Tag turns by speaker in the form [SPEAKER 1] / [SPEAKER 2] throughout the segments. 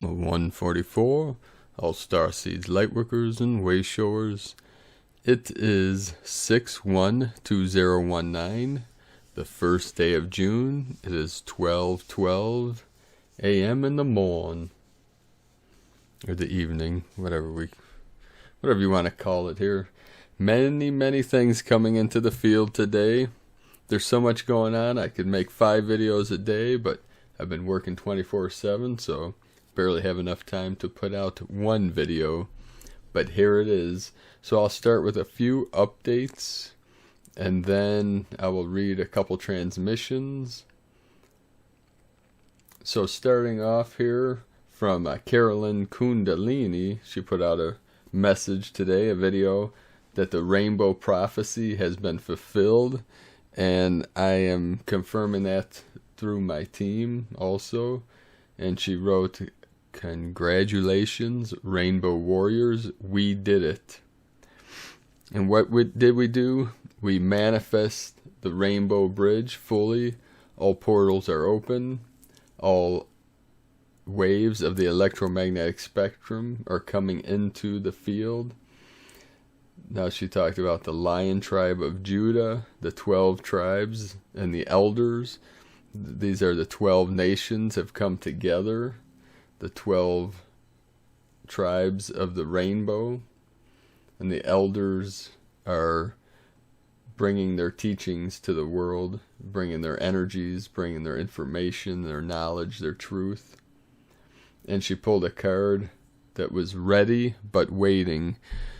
[SPEAKER 1] 144, all Starseeds, Lightworkers, and Wayshowers. It is 6/1/2019, the first day of June. It is 12:12 a.m. in the morn, or the evening, whatever you want to call it here. Many things coming into the field today. There's so much going on. I could make 5 videos a day, but I've been working 24/7, so barely have enough time to put out one video. But here it is. So I'll start with a few updates, and then I will read a couple transmissions. So starting off here from Carolyn Kundalini, she put out a message today, a video, that the rainbow prophecy has been fulfilled, and I am confirming that through my team also. And she wrote, "Congratulations, Rainbow Warriors, we did it." And what did we do? We manifest the Rainbow Bridge fully. All portals are open. All waves of the electromagnetic spectrum are coming into the field. Now she talked about the Lion Tribe of Judah, the 12 tribes, and the elders. These are the 12 nations have come together. The 12 tribes of the rainbow. And the elders are bringing their teachings to the world, bringing their energies, bringing their information, their knowledge, their truth. And she pulled a card that was ready but waiting.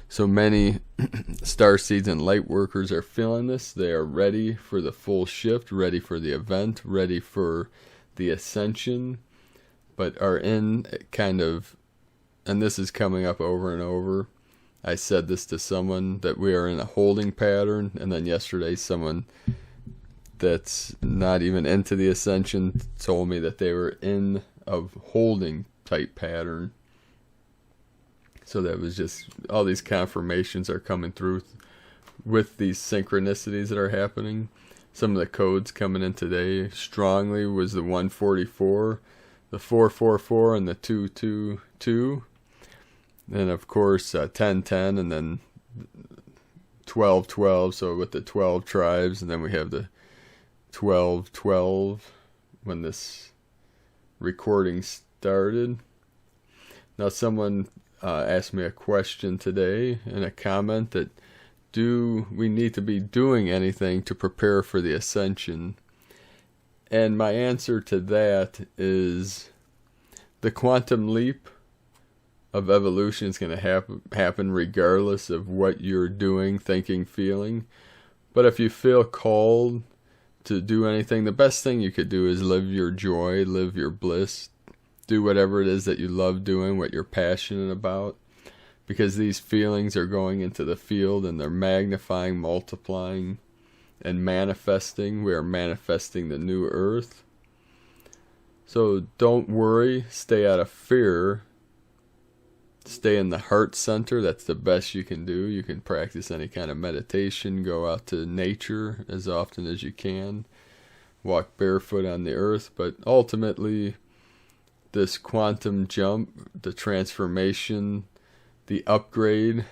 [SPEAKER 1] So many Starseeds and Lightworkers are feeling this. They are ready for the full shift, ready for the event, ready for the Ascension, but are in kind of, and this is coming up over and over. I said this to someone, that we are in a holding pattern, and then yesterday someone that's not even into the Ascension told me that they were in a holding type pattern. So that was just, all these confirmations are coming through with these synchronicities that are happening. Some of the codes coming in today strongly was the 144, the 444, and the 222. And of course 1010, and then 1212, so with the 12 tribes, and then we have the 1212 when this recording started. Now someone asked me a question today in a comment that, do we need to be doing anything to prepare for the Ascension? And my answer to that is, the quantum leap of evolution is going to happen regardless of what you're doing, thinking, feeling. But if you feel called to do anything, the best thing you could do is live your joy, live your bliss. Do whatever it is that you love doing, what you're passionate about. Because these feelings are going into the field and they're magnifying, multiplying, and manifesting. We are manifesting the new earth. So don't worry, stay out of fear. Stay in the heart center. That's the best you can do. You can practice any kind of meditation. Go out to nature as often as you can. Walk barefoot on the earth. But ultimately, this quantum jump, the transformation, the upgrade,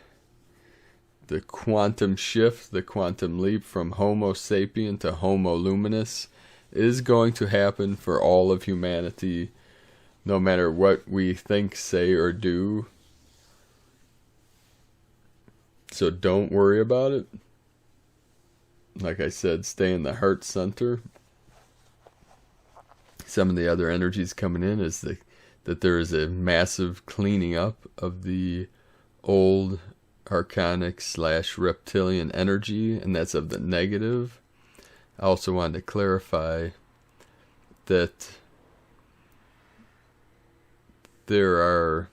[SPEAKER 1] the quantum shift, the quantum leap from Homo sapien to Homo luminous is going to happen for all of humanity, no matter what we think, say, or do. So don't worry about it. Like I said, stay in the heart center. Some of the other energies coming in is that there is a massive cleaning up of the old archonic / reptilian energy, and that's of the negative. I also wanted to clarify that there are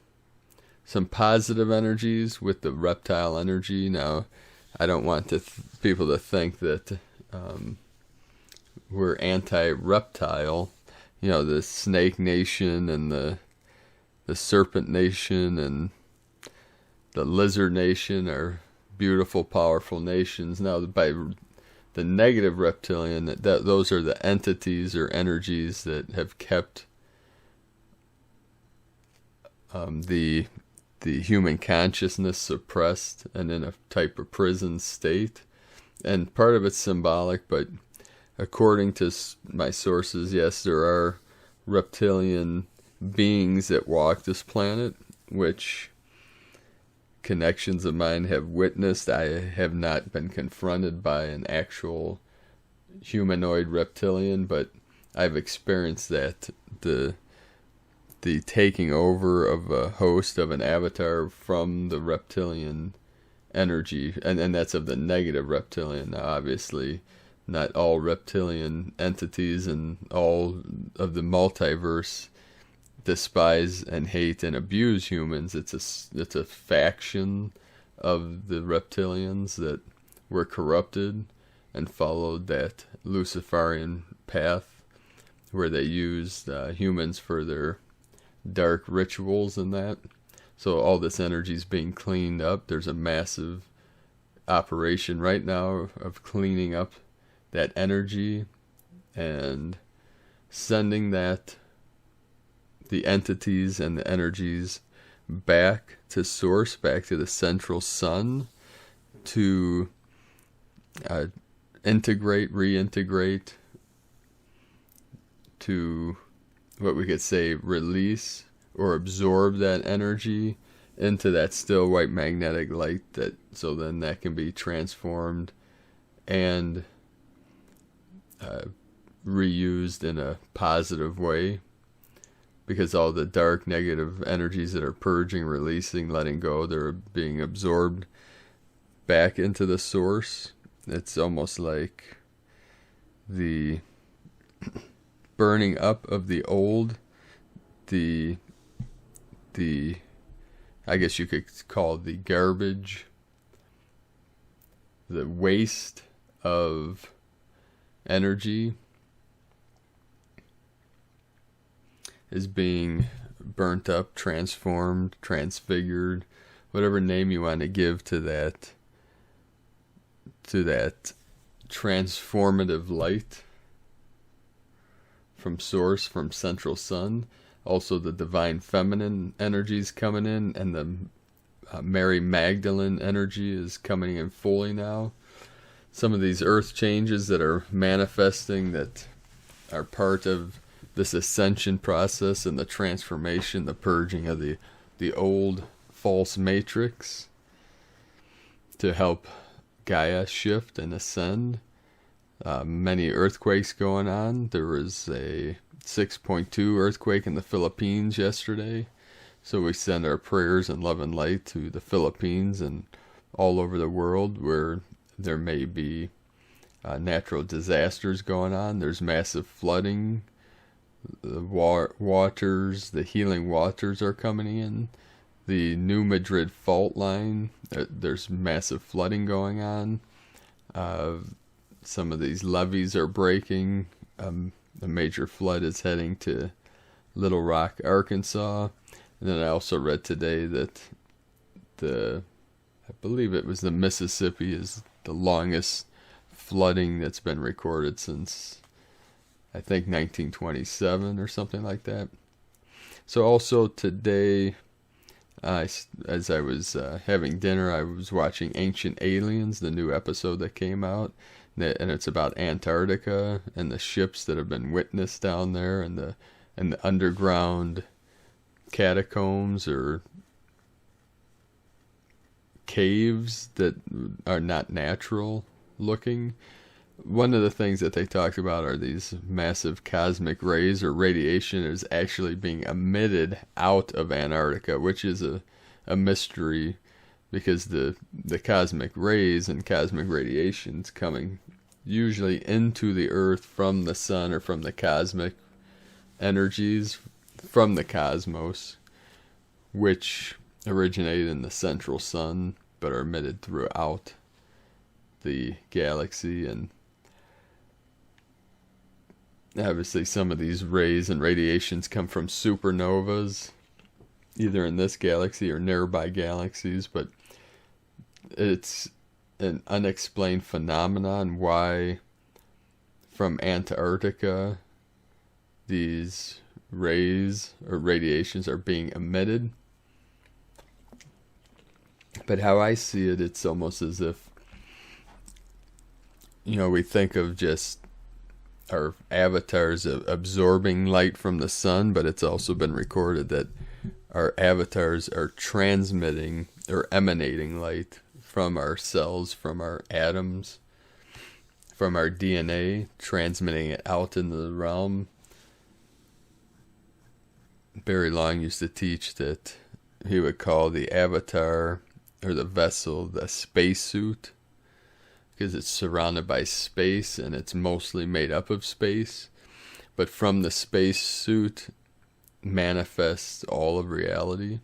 [SPEAKER 1] some positive energies with the reptile energy. Now, I don't want people to think that we're anti-reptile. You know, the Snake Nation and the Serpent Nation and the Lizard Nation are beautiful, powerful nations. Now, by the negative reptilian, those are the entities or energies that have kept the human consciousness suppressed and in a type of prison state. And part of it's symbolic, but according to my sources, yes, there are reptilian beings that walk this planet, which connections of mine have witnessed. I have not been confronted by an actual humanoid reptilian, but I've experienced that, the taking over of a host of an avatar from the reptilian energy, and that's of the negative reptilian. Now, obviously, not all reptilian entities and all of the multiverse despise and hate and abuse humans. It's a faction of the reptilians that were corrupted and followed that Luciferian path where they used humans for their dark rituals and that. So all this energy is being cleaned up. There's a massive operation right now of cleaning up that energy and sending the entities and the energies back to source, back to the central sun, to reintegrate, to what we could say release or absorb that energy into that still white magnetic light, so then that can be transformed and reused in a positive way, because all the dark negative energies that are purging, releasing, letting go, they're being absorbed back into the source. It's almost like the burning up of the old, the I guess you could call the garbage, the waste of energy is being burnt up, transformed, transfigured, whatever name you want to give to that transformative light from source, from central sun. Also the divine feminine energies coming in, and the Mary Magdalene energy is coming in fully now. Some of these earth changes that are manifesting that are part of this ascension process and the transformation, the purging of the old false matrix to help Gaia shift and ascend. Many earthquakes going on. There was a 6.2 earthquake in the Philippines yesterday. So we send our prayers and love and light to the Philippines and all over the world where there may be natural disasters going on. There's massive flooding. The waters, the healing waters are coming in. The New Madrid fault line, there's massive flooding going on. Some of these levees are breaking. A major flood is heading to Little Rock, Arkansas. And then I also read today that I believe it was the Mississippi is the longest flooding that's been recorded since, I think, 1927 or something like that. So also today, as I was having dinner, I was watching Ancient Aliens, the new episode that came out. And it's about Antarctica and the ships that have been witnessed down there, and the underground catacombs or caves that are not natural looking. One of the things that they talked about are these massive cosmic rays or radiation is actually being emitted out of Antarctica, which is a mystery, because the cosmic rays and cosmic radiation's coming usually into the earth from the sun or from the cosmic energies from the cosmos, which originate in the central sun but are emitted throughout the galaxy. And obviously some of these rays and radiations come from supernovas, either in this galaxy or nearby galaxies, but it's an unexplained phenomenon why from Antarctica these rays or radiations are being emitted. But how I see it, it's almost as if, we think of just our avatars absorbing light from the sun, but it's also been recorded that our avatars are transmitting or emanating light from our cells, from our atoms, from our DNA, transmitting it out into the realm. Barry Long used to teach that he would call the avatar or the vessel the spacesuit, because it's surrounded by space and it's mostly made up of space. But from the spacesuit manifests all of reality,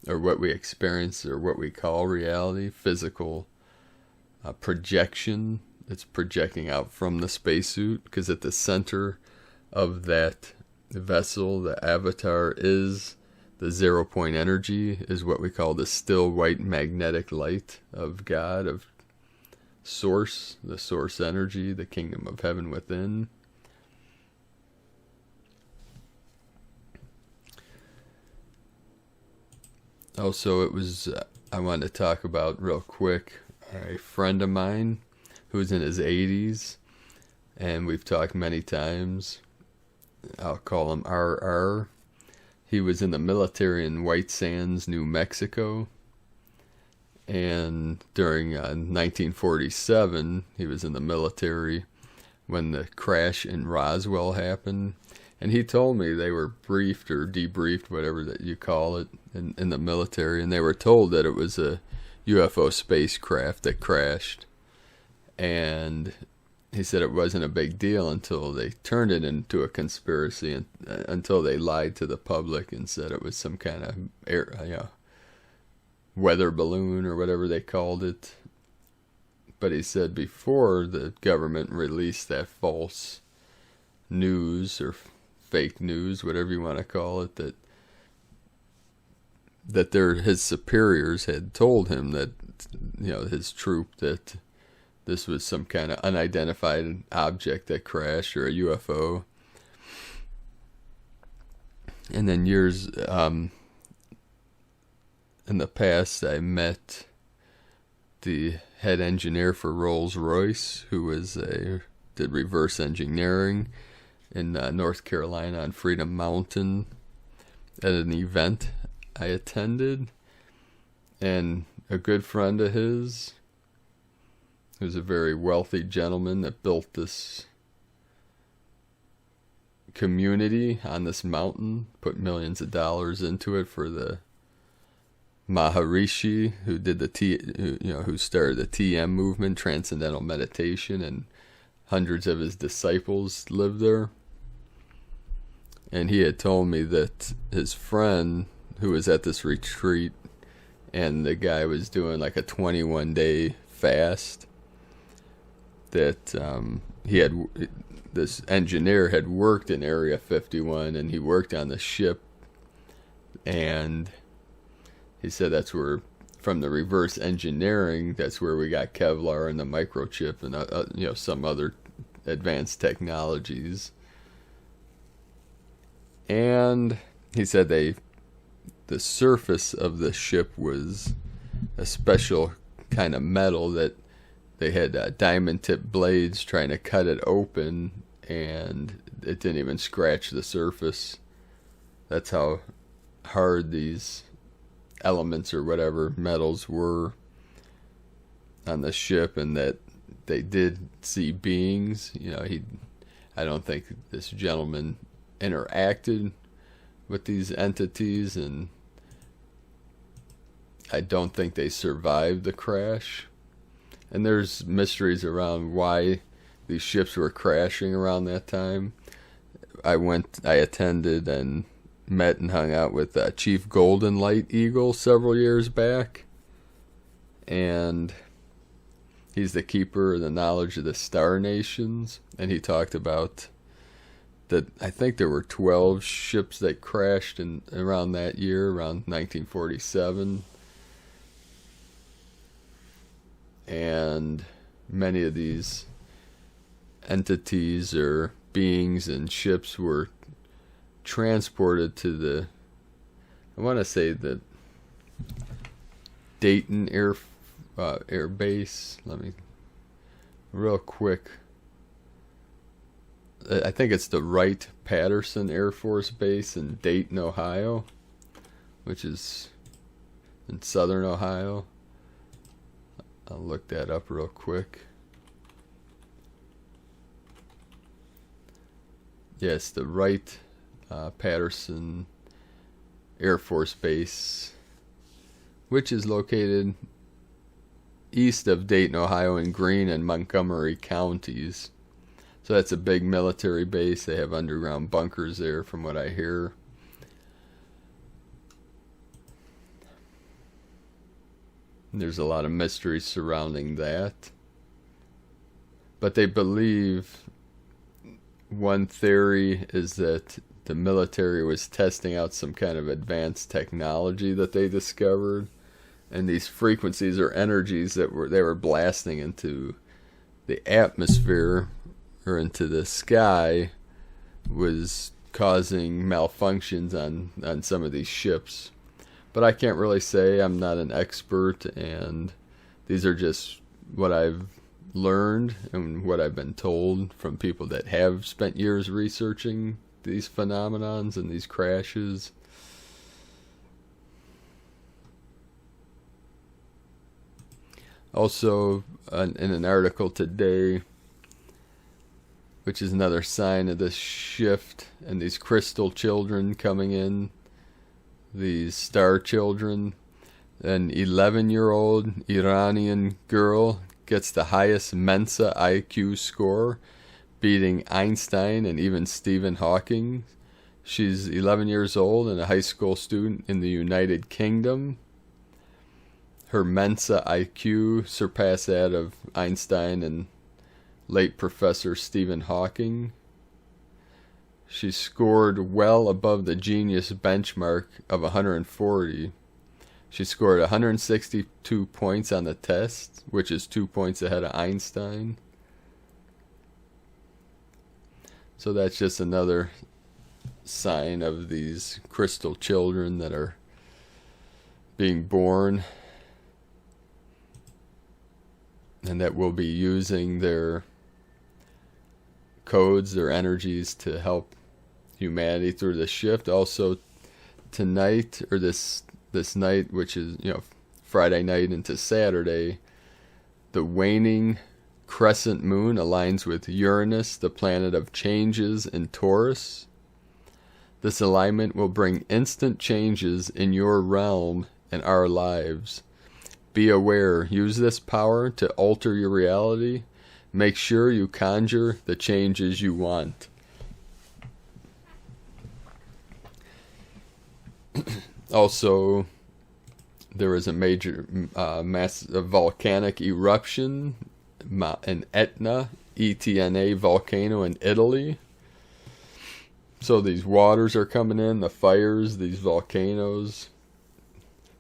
[SPEAKER 1] or what we experience, or what we call reality, physical projection. It's projecting out from the spacesuit, because at the center of that vessel, the avatar, is the 0 point energy, is what we call the still white magnetic light of God, of source, the source energy, the kingdom of heaven within. Also, I wanted to talk about real quick a friend of mine who's in his 80s, and we've talked many times. I'll call him RR. He was in the military in White Sands, New Mexico, and during 1947, he was in the military when the crash in Roswell happened. And he told me they were briefed or debriefed, whatever that you call it, in the military, and they were told that it was a UFO spacecraft that crashed. And he said it wasn't a big deal until they turned it into a conspiracy, and until they lied to the public and said it was some kind of weather balloon or whatever they called it. But he said before the government released that false news or fake news, whatever you want to call it, that his superiors had told him that, his troop, that this was some kind of unidentified object that crashed, or a UFO. And then years in the past, I met the head engineer for Rolls-Royce, who did reverse engineering in North Carolina on Freedom Mountain at an event I attended. And a good friend of his, who's a very wealthy gentleman that built this community on this mountain, put millions of dollars into it for the Maharishi, who did who started the TM movement, Transcendental Meditation, and hundreds of his disciples lived there. And he had told me that his friend, who was at this retreat, and the guy was doing like a 21-day fast, that this engineer had worked in Area 51, and he worked on the ship, and he said that's where, from the reverse engineering, that's where we got Kevlar and the microchip and some other advanced technologies. And he said the surface of the ship was a special kind of metal that they had diamond tip blades trying to cut it open, and it didn't even scratch the surface. That's how hard these elements or whatever metals were on the ship, and that they did see beings. I don't think this gentleman interacted with these entities, and I don't think they survived the crash. And there's mysteries around why these ships were crashing around that time. I attended and met and hung out with Chief Golden Light Eagle several years back, and he's the keeper of the knowledge of the star nations, and he talked about that I think there were 12 ships that crashed around that year, around 1947, and many of these entities or beings and ships were transported to I want to say that Dayton Air Base. Let me real quick. I think it's the Wright-Patterson Air Force Base in Dayton, Ohio, which is in southern Ohio. I'll look that up real quick. Yes, the Wright-Patterson Air Force Base, which is located east of Dayton, Ohio, in Greene and Montgomery counties. So that's a big military base. They have underground bunkers there, from what I hear. There's a lot of mystery surrounding that. But they believe, one theory is that the military was testing out some kind of advanced technology that they discovered. And these frequencies or energies that they were blasting into the atmosphere or into the sky was causing malfunctions on some of these ships. But I can't really say. I'm not an expert, and these are just what I've learned and what I've been told from people that have spent years researching these phenomenons and these crashes. Also, in an article today, which is another sign of this shift and these crystal children coming in, these star children. An 11-year-old Iranian girl gets the highest Mensa IQ score, beating Einstein and even Stephen Hawking. She's 11 years old and a high school student in the United Kingdom. Her Mensa IQ surpassed that of Einstein and late Professor Stephen Hawking. She scored well above the genius benchmark of 140. She scored 162 points on the test, which is 2 points ahead of Einstein. So that's just another sign of these crystal children that are being born, and that will be using their codes, their energies, to help humanity through the shift. Also tonight, or this night, which is, Friday night into Saturday, the waning crescent moon aligns with Uranus, the planet of changes, in Taurus. This alignment will bring instant changes in your realm and our lives. Be aware. Use this power to alter your reality. Make sure you conjure the changes you want. Also, there was a major massive volcanic eruption in Etna, ETNA volcano in Italy. So these waters are coming in, the fires, these volcanoes,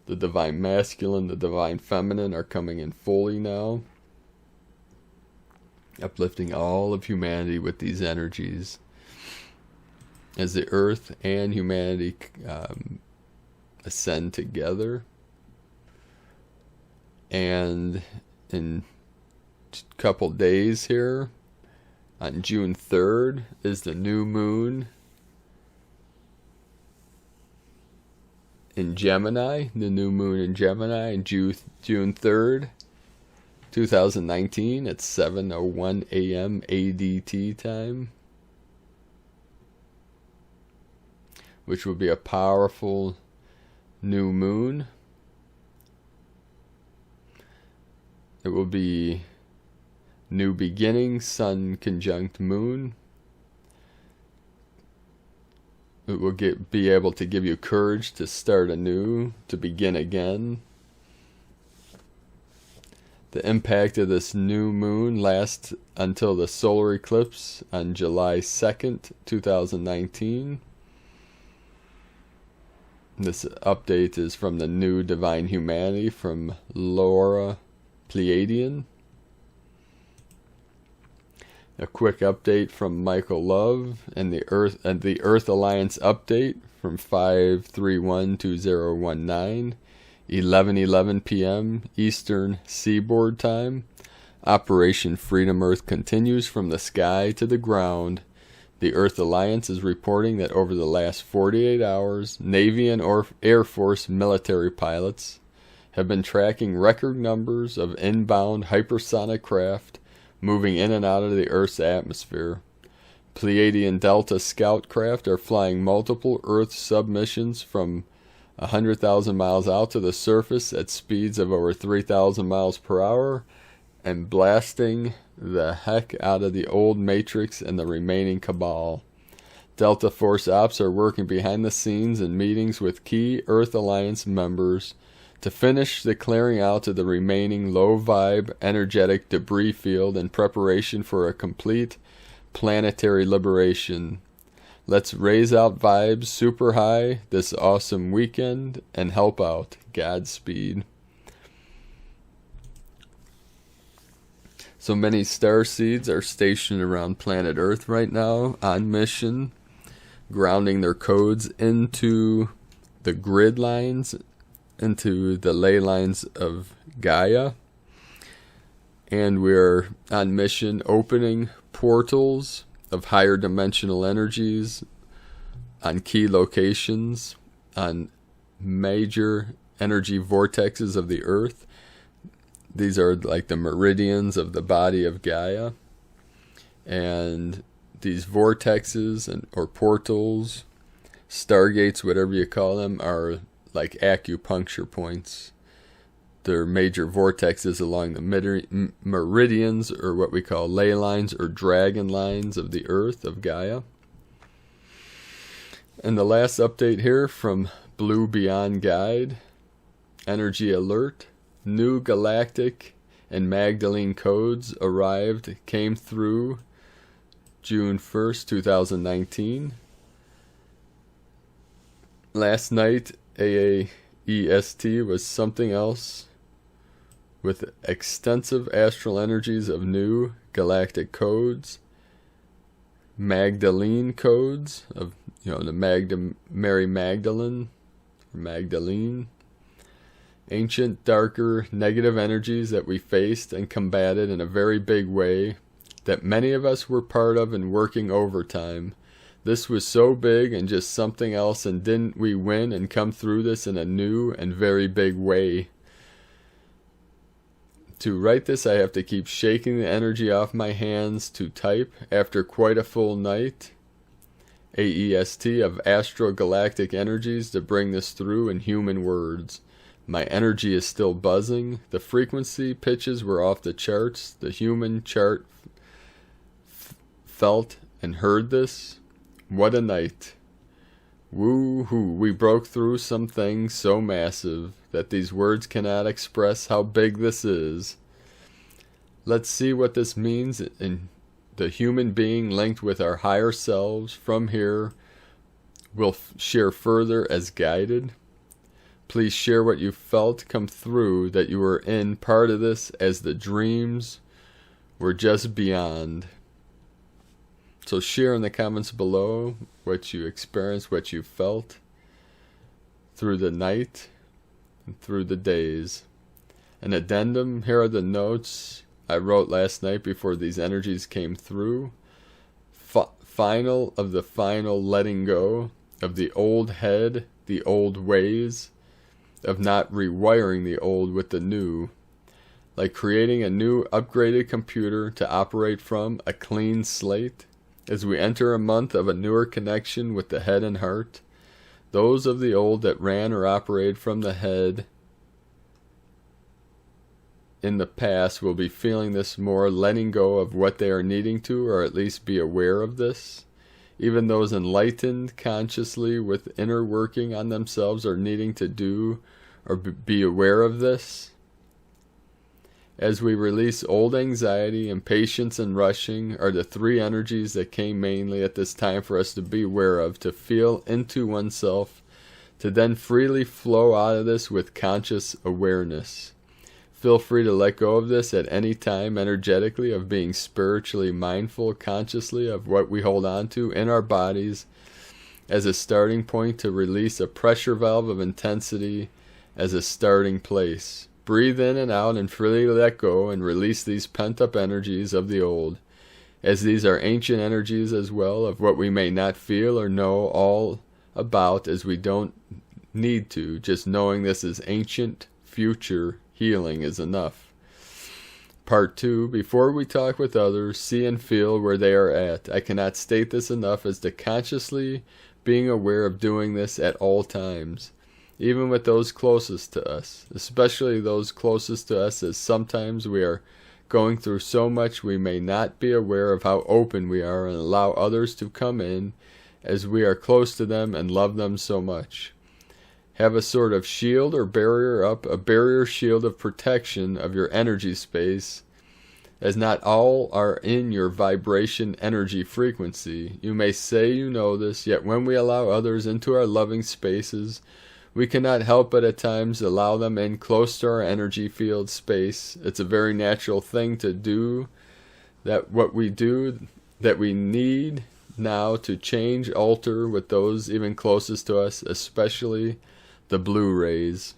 [SPEAKER 1] the divine masculine, the divine feminine are coming in fully now, uplifting all of humanity with these energies as the earth and humanity ascend together. And in a couple days here, on June 3rd, is the new moon in Gemini, the new moon in Gemini, on June 3rd, 2019, at 7:01 a.m. ADT time, which will be a powerful new moon. It will be new beginning, sun conjunct moon. It will be able to give you courage to start anew, to begin again. The impact of this new moon lasts until the solar eclipse on July 2nd, 2019. This update is from the New Divine Humanity from Laura Pleiadian. A quick update from Michael Love and the Earth Alliance update from 5312019. 11:11 p.m. Eastern Seaboard Time. Operation Freedom Earth continues from the sky to the ground. The Earth Alliance is reporting that over the last 48 hours, Navy and Air Force military pilots have been tracking record numbers of inbound hypersonic craft moving in and out of the Earth's atmosphere. Pleiadian Delta scout craft are flying multiple Earth submissions from 100,000 miles out to the surface at speeds of over 3,000 miles per hour and blasting the heck out of the old Matrix and the remaining cabal. Delta Force Ops are working behind the scenes in meetings with key Earth Alliance members to finish the clearing out of the remaining low-vibe energetic debris field in preparation for a complete planetary liberation. Let's raise out vibes super high this awesome weekend and help out. Godspeed. So many starseeds are stationed around planet Earth right now on mission, grounding their codes into the grid lines, into the ley lines of Gaia. And we're on mission opening portals of higher dimensional energies on key locations, on major energy vortexes of the Earth. These are like the meridians of the body of Gaia. And these vortexes or portals, stargates, whatever you call them, are like acupuncture points. They're major vortexes along the meridians, or what we call ley lines or dragon lines of the Earth, of Gaia. And the last update here from Blue Beyond Guide, Energy Alert, new Galactic and Magdalene codes came through June 1st, 2019. Last night, AAEST was something else, with extensive astral energies of new galactic codes, Magdalene codes of, the Mary Magdalene, ancient, darker, negative energies that we faced and combated in a very big way, that many of us were part of and working overtime. This was so big and just something else, and didn't we win and come through this in a new and very big way? To write this, I have to keep shaking the energy off my hands to type after quite a full night. AEST of astro-galactic energies to bring this through in human words. My energy is still buzzing. The frequency pitches were off the charts. The human chart felt and heard this. What a night. Woo-hoo, we broke through some things so massive that these words cannot express how big this is. Let's see what this means in the human being linked with our higher selves. From here, we'll share further as guided. Please share what you felt come through, that you were in part of this, as the dreams were just beyond. So share in the comments below what you experienced, what you felt through the night and through the days. An addendum, here are the notes I wrote last night before these energies came through. Final of the final letting go of the old head, the old ways, of not rewiring the old with the new. Like creating a new upgraded computer to operate from, a clean slate. As we enter a month of a newer connection with the head and heart, those of the old that ran or operated from the head in the past will be feeling this more, letting go of what they are needing to, or at least be aware of this. Even those enlightened consciously with inner working on themselves are needing to do or be aware of this. As we release old anxiety, impatience, and rushing are the three energies that came mainly at this time for us to be aware of, to feel into oneself, to then freely flow out of this with conscious awareness. Feel free to let go of this at any time energetically, of being spiritually mindful consciously of what we hold on to in our bodies as a starting point to release a pressure valve of intensity as a starting place. Breathe in and out and freely let go and release these pent-up energies of the old, as these are ancient energies as well, of what we may not feel or know all about, as we don't need to. Just knowing this is ancient future healing is enough. Part 2. Before we talk with others, see and feel where they are at. I cannot state this enough as to consciously being aware of doing this at all times, even with those closest to us, especially those closest to us, as sometimes we are going through so much we may not be aware of how open we are and allow others to come in, as we are close to them and love them so much. Have a sort of shield or barrier up, a barrier shield of protection of your energy space, as not all are in your vibration energy frequency. You may say you know this, yet when we allow others into our loving spaces, we cannot help but at times allow them in close to our energy field space. It's a very natural thing to do, that what we do, that we need now to change, alter with those even closest to us, especially the blue rays.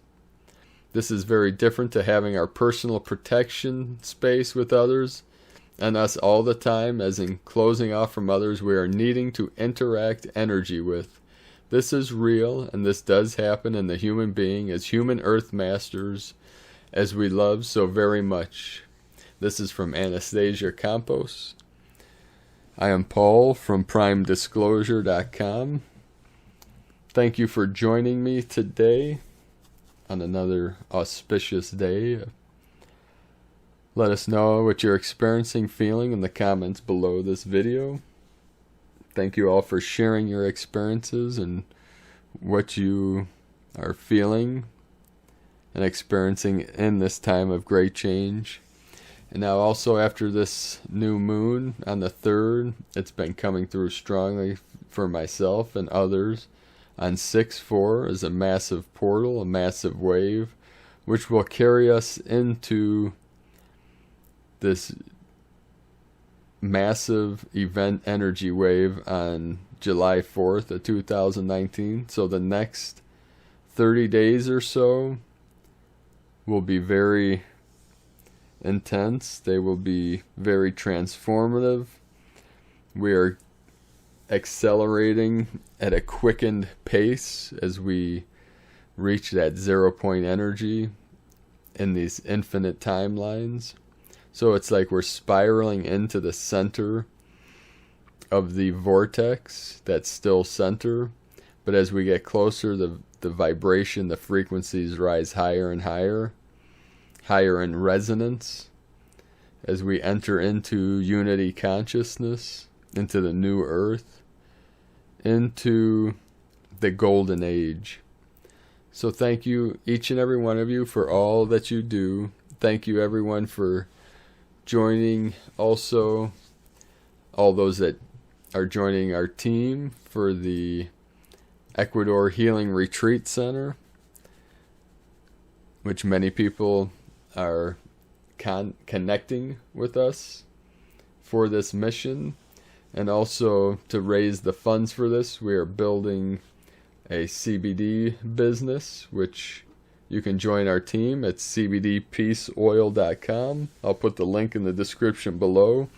[SPEAKER 1] This is very different to having our personal protection space with others and us all the time, as in closing off from others we are needing to interact energy with. This is real, and this does happen in the human being as human earth masters, as we love so very much. This is from Anastasia Campos. I am Paul from PrimeDisclosure.com. Thank you for joining me today on another auspicious day. Let us know what you're experiencing, feeling in the comments below this video. Thank you all for sharing your experiences and what you are feeling and experiencing in this time of great change. And now also after this new moon on the 3rd, it's been coming through strongly for myself and others. On 6/4 is a massive portal, a massive wave, which will carry us into this massive event energy wave on July 4th of 2019. So the next 30 days or so will be very intense. They will be very transformative. We are accelerating at a quickened pace as we reach that 0 point energy in these infinite timelines. So it's like we're spiraling into the center of the vortex, that still center. But as we get closer, the vibration, the frequencies rise higher and higher, higher in resonance, as we enter into unity consciousness, into the new earth, into the golden age. So thank you, each and every one of you, for all that you do. Thank you, everyone, for joining. Also, all those that are joining our team for the Ecuador Healing Retreat Center, which many people are connecting with us for this mission. And also to raise the funds for this, we are building a CBD business, which you can join our team at cbdpeaceoil.com. I'll put the link in the description below.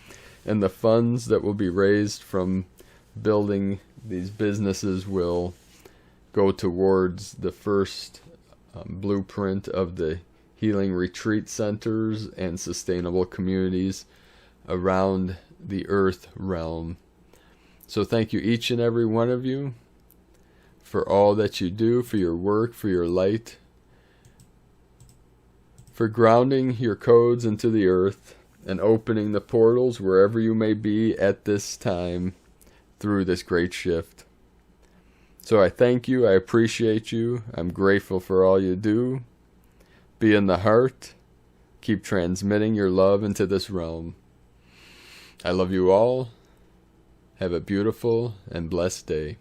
[SPEAKER 1] And the funds that will be raised from building these businesses will go towards the first blueprint of the healing retreat centers and sustainable communities around the earth realm. So thank you, each and every one of you, for all that you do, for your work, for your light, for grounding your codes into the earth and opening the portals wherever you may be at this time through this great shift. So I thank you, I appreciate you, I'm grateful for all you do. Be in the heart, keep transmitting your love into this realm. I love you all. Have a beautiful and blessed day.